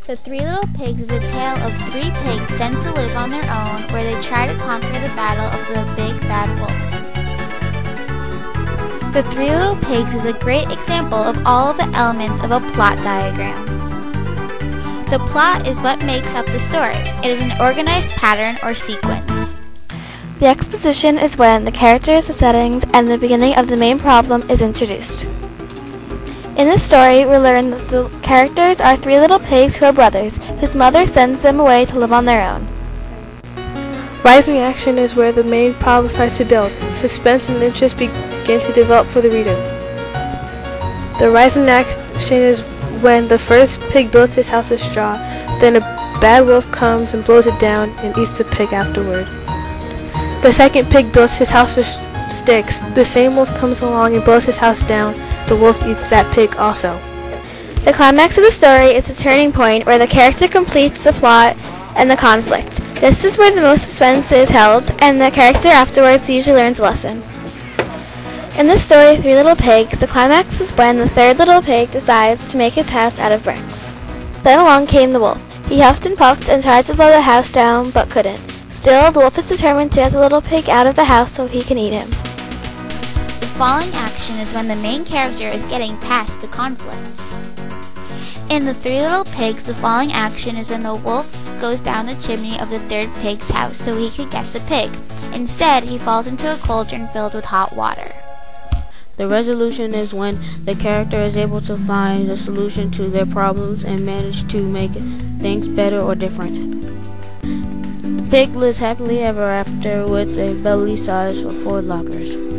The Three Little Pigs is a tale of three pigs sent to live on their own where they try to conquer the battle of the Big Bad Wolf. The Three Little Pigs is a great example of all of the elements of a plot diagram. The plot is what makes up the story. It is an organized pattern or sequence. The exposition is when the characters, the settings, and the beginning of the main problem is introduced. In this story, we learn that the characters are three little pigs who are brothers, whose mother sends them away to live on their own. Rising action is where the main problem starts to build. Suspense and interest begin to develop for the reader. The rising action is when the first pig builds his house of straw, then a bad wolf comes and blows it down and eats the pig afterward. The second pig builds his house with sticks. The same wolf comes along and blows his house down. The wolf eats that pig also. The climax of the story is the turning point where the character completes the plot and the conflict. This is where the most suspense is held, and the character afterwards usually learns a lesson. In this story, Three Little Pigs, the climax is when the third little pig decides to make his house out of bricks. Then along came the wolf. He huffed and puffed and tried to blow the house down, but couldn't. Still, the wolf is determined to get the little pig out of the house so he can eat him. The falling action is when the main character is getting past the conflict. In the Three Little Pigs, the falling action is when the wolf goes down the chimney of the third pig's house so he could get the pig. Instead, he falls into a cauldron filled with hot water. The resolution is when the character is able to find a solution to their problems and manage to make things better or different. The pig lives happily ever after with a belly size of 4 lockers.